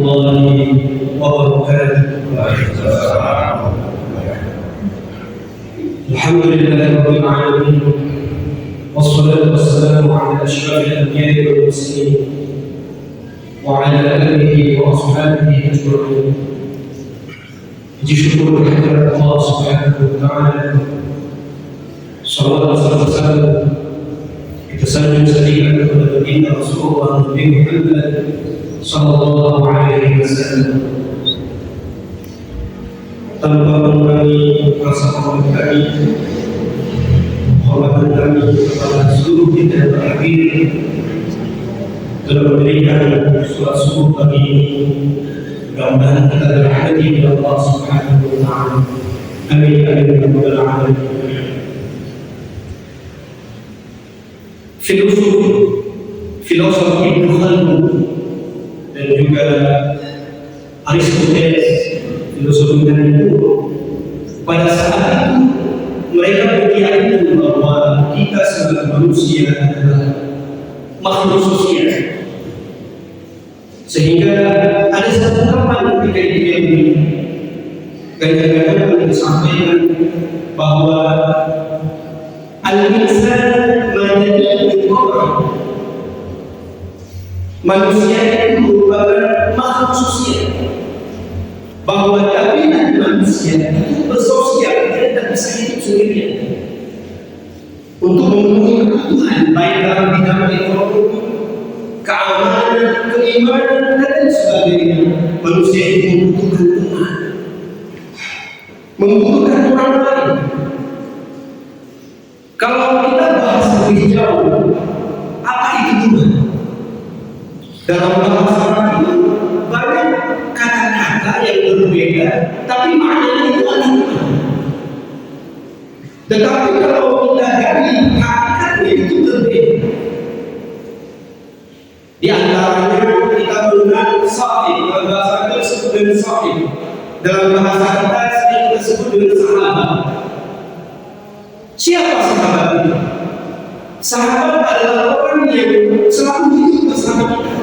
الله وبركاته. الحمد لله رب العالمين، والصلاة والسلام على أشرف الأنبياء والمرسلين وعلى آله وأصحابه أجمعين. شكر لحضرة الله سبحانه وتعالى، صلى الله عليه وسلم بتسلم سليما على نبينا رسول الله النبي محمد صلى الله عليه wasallam. Tanpa mengurangi rasa hormat kami, hormatan kami kepada seluruh kita terakhir telah memberikan sholat subuh pagi ini. Mudah-mudahan kita dirahmati oleh Allah Subhanahu wa Ta'ala. Amin amin ya rabbal alamin. Filosof Ibnu Khaldun dan juga Aristoteles, filosof Yunani kuno, pada saat itu mereka berkeyakinan bahwa kita sebagai manusia adalah makhluk sosial, sehingga ada satu teman ketika di dunia ini kadang-kadang disampaikan bahwa al-insan madani manusia itu merupakan makhluk sosial, bahwa tabiat manusia itu bersosial, dia tidak bisa hidup sendirian. Untuk memenuhi kebutuhan baik dalam bidang ekonomi, keamanan, keimanan, dan lain sebagainya, manusia itu membutuhkan teman, membutuhkan orang lain. Kalau kita bahas lebih jauh, apa itu teman? Dalam bahasa Arab banyak kata-kata yang berbeda, tapi maknanya itu adalah teman. Tetapi kalau kita gali hakikatnya itu berbeda. Di antaranya kita mengenal sahib, dalam bahasa kita disebut dengan sahib. Dalam bahasa kita sering kita sebut dengan sahabat. Siapa sahabat itu? Sahabat adalah orang yang selalu hidup bersama kita.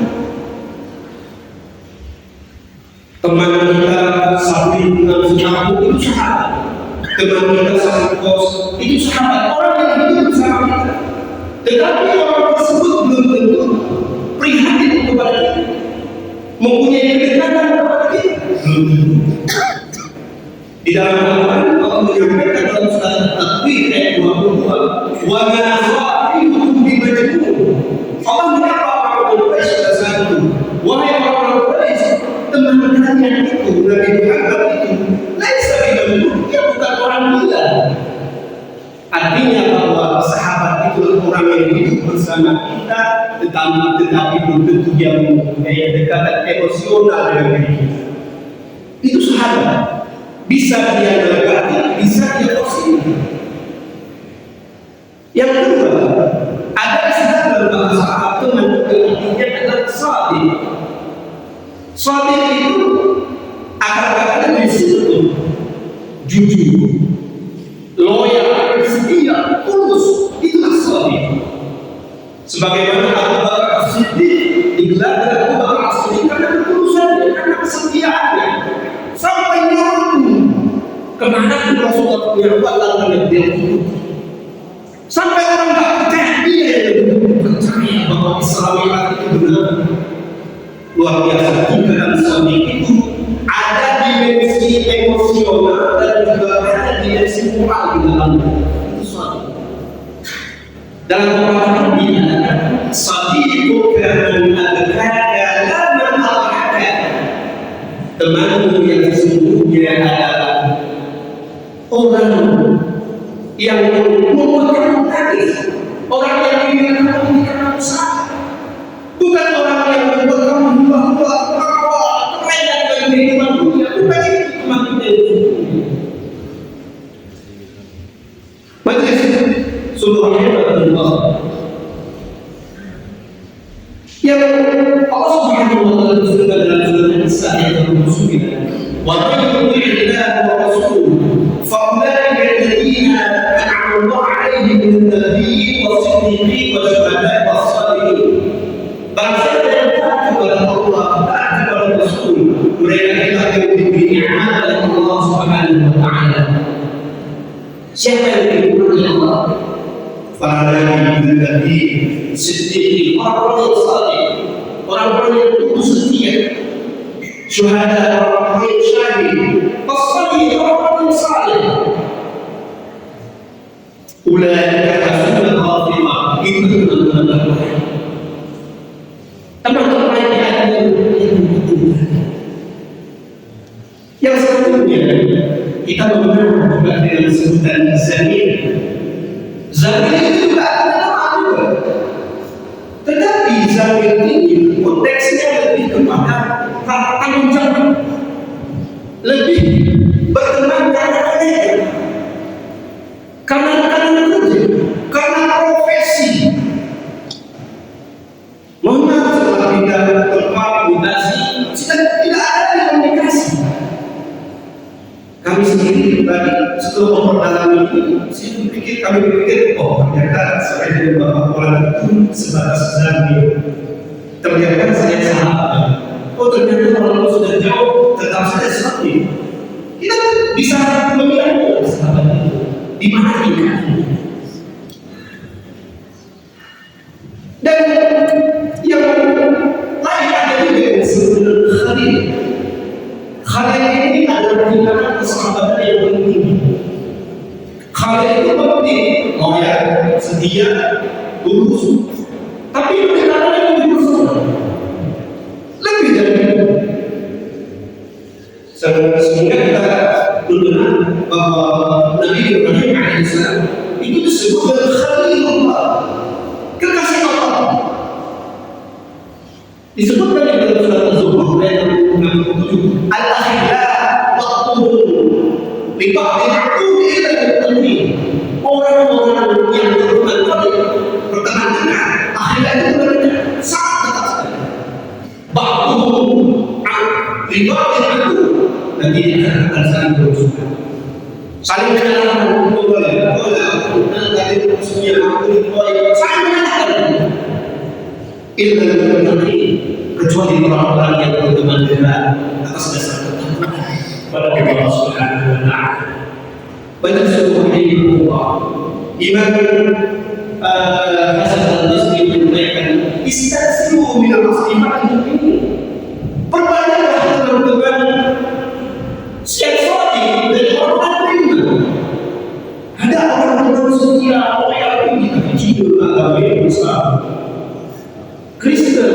Teman kita satu dengan sekampung itu sahabat. Teman kita satu kos itu sahabat. Orang yang hidup bersama kita. Tetapi orang tersebut belum tentu prihatin kepada kita, mempunyai kedekatan kepada kita. Di dalam Al-Quran Allah menyampaikan dalam surat At-Takwir ayat 22, wa ma sahibukum bimajnun. Allah menyapa orang Quraisy pada saat itu, wahai orang Quraisy, teman kalian itu, Nabi Muhammad itu, laisa bimajnun, dia bukan orang gila. Artinya bahwa sahabat itu orang yang hidup bersama kita, tetapi belum tentu dia mempunyai kedekatan emosional dengan diri kita. Itu sahabat. Bisa dia dekati, bisa dia positif. Yang kedua, ada istilah dalam bahasa Arab teman yang artinya adalah sadiq. Sadiq itu akar-akarnya dari situ, jujur, loyal, setia, tulus. Itulah sadiq. Sebagaimana Abu Bakar As-Siddiq digelar dengan Abu Bakar As-Siddiq karena ketulusannya, karena kesetiaannya, sampai kemana Rasulullah yang buat lakukan dia itu, sampai orang tak percaya dia yang percaya bahwa Islam itu benar. Luar biasa. Jika dalam sadiq itu ada dimensi emosional dan juga ada dimensi moral di dalamnya. Itu sadiq. Dalam Al-Quran dikatakan sadiquka man adkaka la man adhaka. Temanmu yang sesungguhnya adalah orang yang membuat kamu tangis, orang yang ingin kamu menjadi usaha, bukan orang yang membuat kamu hubah-hubah, terlena dengan kehidupan dunia. Bukan itu teman kita itu. Majelis subhanallah yang Allah Subhanahu wa taala berfirman dalam surat An-Nisa ayat 29, wa man yuti'illah wa rasulahu fa ulaika alladziina an'ama Allah 'alaihim minan nabiyyin was-siddiqin wasyuhada'i was-shalihin. Barang siapa yang taat kepada Allah, taat kepada Rasul, nikmat oleh Allah Subhanahu wa taala. Siapa yang diberi Allah? Para nabi, siddiqin, orang-orang yang saleh, orang-orang yang tulus setia, syuhada, orang-orang yang syahid, as-salih, orang-orang yang saleh. Ulaika hasuna khatimah, itu benar-benar baik. Teman-teman yang sebetulnya kita mengenal juga dengan sebutan zamir. Zamir itu juga ada nama, tetapi zamir ini konteksnya lebih kepada tanggung jawab, lebih berkenan karena kerja, karena profesi. Mohon maaf setelah kita berkomunikasi, tidak ada komunikasi. Kami sendiri pribadi setelah memperdalam ini, kami berpikir, oh ternyata saya dengan Bapak Kuala itu sebatas zamir. Ternyata saya salah. Oh ternyata kalau sudah jauh, tetap saya sakit. Kita bisa memilih sahabat itu di mana kita. Dan yang lain ada juga yang disebut Khalil. Khalil ini adalah tindakan persahabatan yang penting. Khalil itu penting, loyal, setia, tulus. Tapi tindakan yang berusaha lebih dari itu. Sehingga kita mendengar bahwa Nabi Ibrahim alaihissalam itu disebut dengan Khalilullah, kekasih Allah. Disebutkan di dalam surat Az-Zukhruf ayat 67, al-akhila waqtuhum li ba'dil 'aqul ila al-tanwin. Orang-orang yang berhubungan pada pertengahan akhila itu berarti sangat dekat sekali. Ba'duhum li ba'dil 'aqul, nanti akan saling berhubungan, saling mengenal boleh dari maksudnya aku boleh saling mengenal. Illa al-muttaqin, kecuali orang-orang yang berteman dengan atas dasar ketakwaan pada Allah Subhanahu wa taala. Banyak sebuah Allah. Imam Hasan al-Basri menyampaikan, "Istaghfiru min al-muslimin." Perbanyaklah teman-teman siapa dari orang beriman. Ada orang-orang setia, orang yang kita cium agama Islam, Kristen,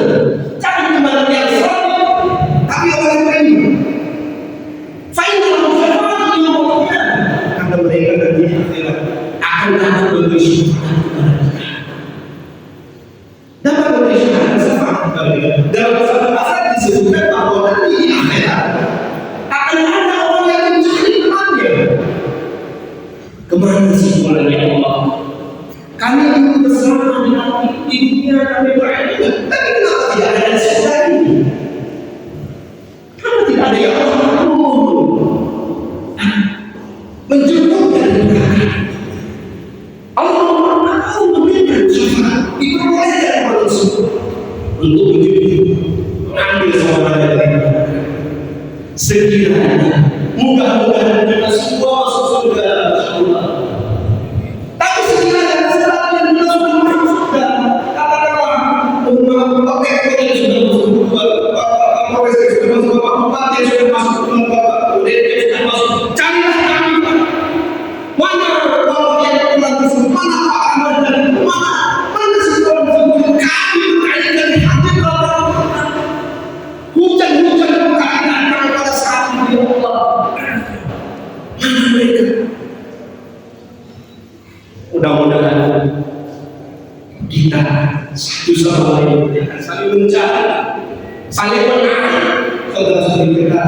cari teman yang soleh, tapi orang beriman. Final karena mereka nanti akhirat akan dapat memberi syafaat kepada kita. Dapat memberi syafaat kepada kita. Dalam satu pasal disebutkan bahwa nanti di akhirat akan ada orang yang mencari temannya. Kemana sih mulanya Allah? Kami dulu bersama dengan di dunia kami berilmu, tapi kenapa tidak ada yang surga ini? Kenapa tidak ada yang menjemput dari neraka? Allah mau memberikan syafaat, diperbolehkan manusia untuk menjemput, mengambil seorang dari neraka. Sekiranya mudah-mudahan kita semua masuk surga, insyaallah. Tapi sekiranya mudah-mudahan kita satu sama lain akan saling mencari, saling mengenal saudara-saudara kita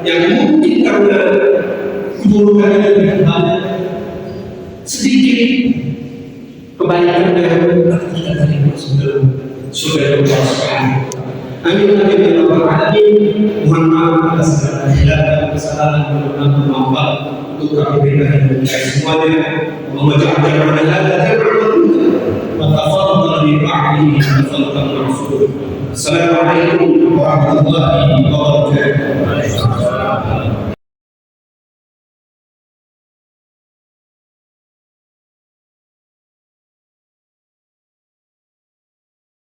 yang mungkin karena keburukan yang lebih banyak, sedikit kebaikan yang kita dari saudara Allah Subhanahu. Amin amin ya rabbal alamin. Mohon maaf atas segala hilaf, kesalahan, dan maaf untuk kami berikan semuanya. Allahumma ja'alna min hadza wa tafaddal bi ba'dihi fadlan ma'sur. Assalamualaikum warahmatullahi wabarakatuh.